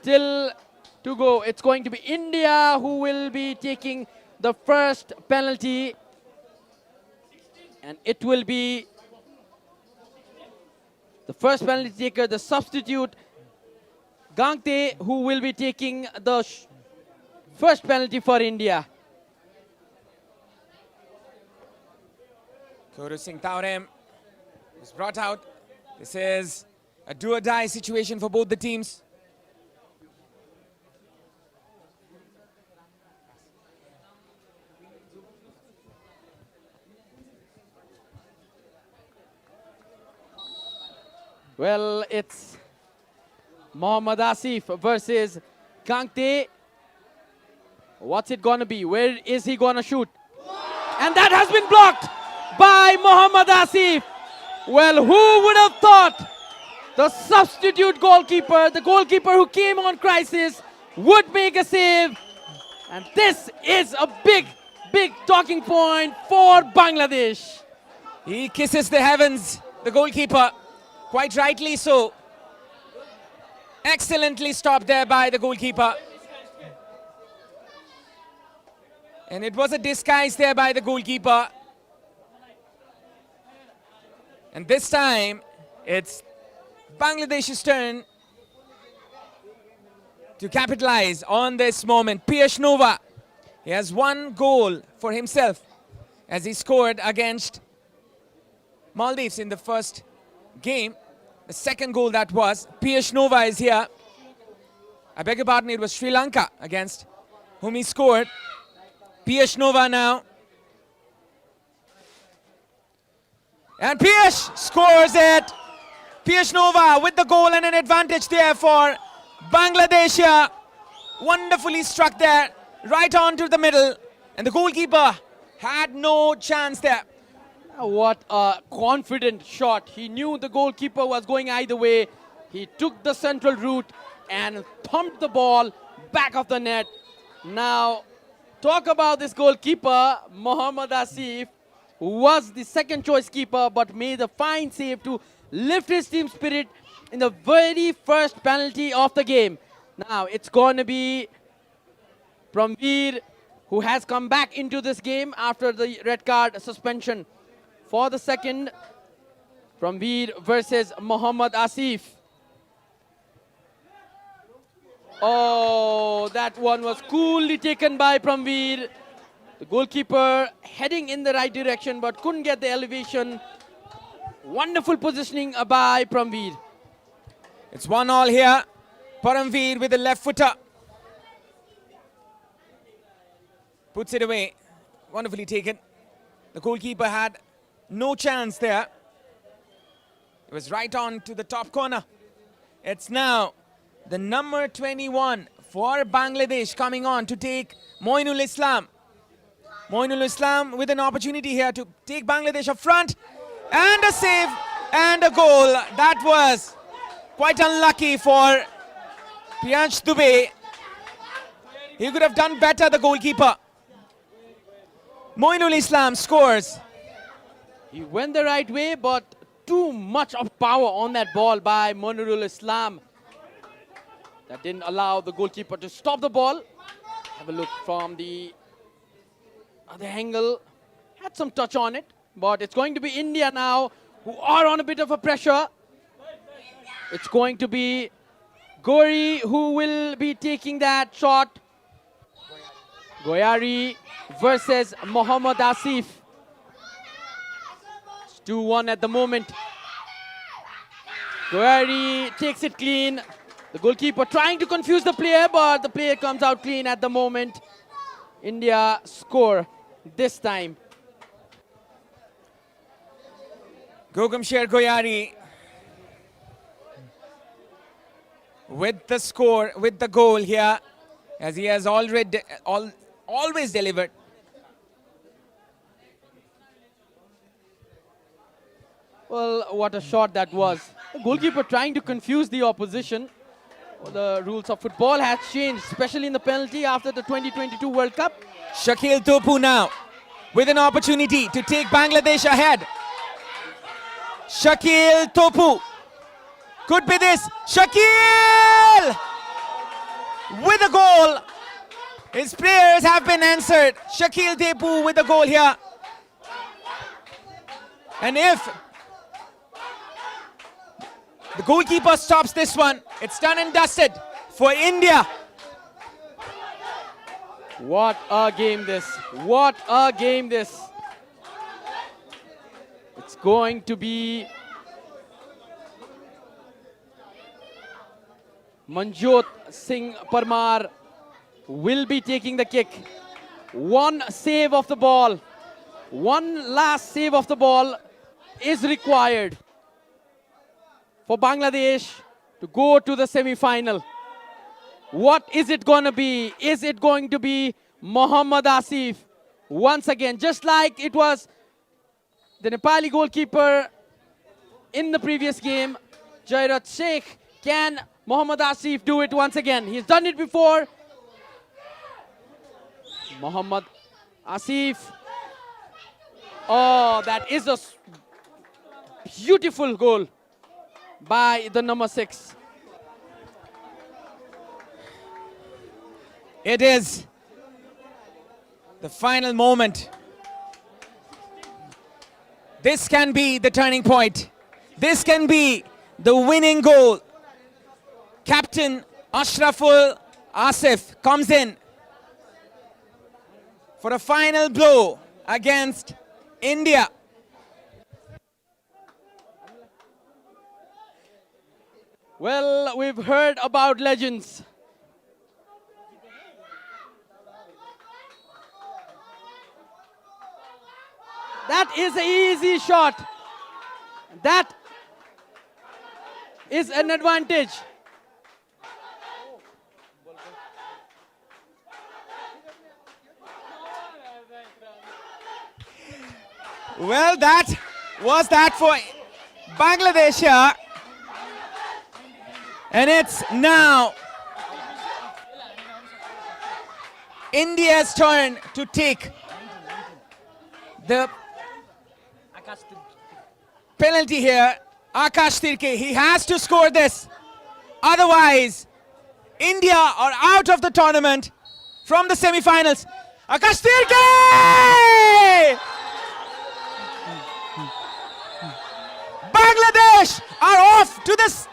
still to go. It's going to be India who will be taking the first penalty. And it will be the first penalty taker, the substitute, Gangte, who will be taking the first penalty for India. Guru Singh Taurem was brought out. This is a do-or-die situation for both the teams. Well, it's Mohammad Asif versus Gangte. What's it gonna be? Where is he gonna shoot? And that has been blocked by Mohammad Asif. Well, who would have thought the substitute goalkeeper, the goalkeeper who came on crisis, would make a save? And this is a big, big talking point for Bangladesh. He kisses the heavens, the goalkeeper. Quite rightly so. Excellently stopped there by the goalkeeper. And it was a disguise there by the goalkeeper. And this time, it's Bangladesh's turn to capitalize on this moment. Piyush Nova, he has one goal for himself as he scored against Maldives in the first game. The second goal that was. Piyush Nova is here. I beg your pardon, it was Sri Lanka against whom he scored. Piyush Nova now. And Piyush scores it. Piyush Nova with the goal and an advantage there for Bangladesh here. Wonderfully struck there, right onto the middle. And the goalkeeper had no chance there. What a confident shot. He knew the goalkeeper was going either way. He took the central route and thumped the ball back of the net. Now, talk about this goalkeeper, Mohammad Asif, who was the second choice keeper but made a fine save to lift his team spirit in the very first penalty of the game. Now, it's going to be Pramveer, who has come back into this game after the red card suspension. For the second, Pramveer versus Mohammad Asif. Oh, that one was coolly taken by Pramveer. The goalkeeper heading in the right direction but couldn't get the elevation. Wonderful positioning by Pramveer. It's 1-1 here. Paramveer with the left footer. Puts it away. Wonderfully taken. The goalkeeper had no chance there. It was right on to the top corner. It's now the number 21 for Bangladesh coming on to take Moinul Islam. Moinul Islam with an opportunity here to take Bangladesh up front. And a save and a goal. That was quite unlucky for Priyansh Dubey. He could have done better, the goalkeeper. Moinul Islam scores. He went the right way, but too much of power on that ball by Moinul Islam. That didn't allow the goalkeeper to stop the ball. Have a look from the other angle. Had some touch on it, but it's going to be India now, who are on a bit of a pressure. It's going to be Gori who will be taking that shot. Goyari versus Mohammad Asif. It's 2-1 at the moment. Goyari takes it clean. The goalkeeper trying to confuse the player, but the player comes out clean at the moment. India score this time. Gogamsher Goyari with the score, with the goal here, as he has always delivered. Well, what a shot that was. The goalkeeper trying to confuse the opposition. Well, the rules of football has changed, especially in the penalty after the 2022 World Cup. Shakil Topu now with an opportunity to take Bangladesh ahead. Shakil Topu. Could be this. Shakil! goal. His prayers have been answered. Shakil Depu with the goal here. And if the goalkeeper stops this one, it's done and dusted for India. What a game this. What a game this. It's going to be Manjot Singh Parmar will be taking the kick. One save of the ball. One last save of the ball is required for Bangladesh to go to the semi-final. What is it going to be? Is it going to be Mohammad Asif once again, just like it was the Nepali goalkeeper in the previous game, Jairat Sheikh? Can Mohammad Asif do it once again? He's done it before. Mohammad Asif. Oh, that is a beautiful goal by the number 6. It is the final moment. This can be the turning point. This can be the winning goal. Captain Ashraful Asif comes in for a final blow against India. Well, we've heard about legends. That is an easy shot. That is an advantage. Well, that was that for Bangladesh here. And it's now India's turn to take the penalty here. Akash Tirke, he has to score this. Otherwise, India are out of the tournament from the semi-finals. Akash Tirke! Bangladesh are off to this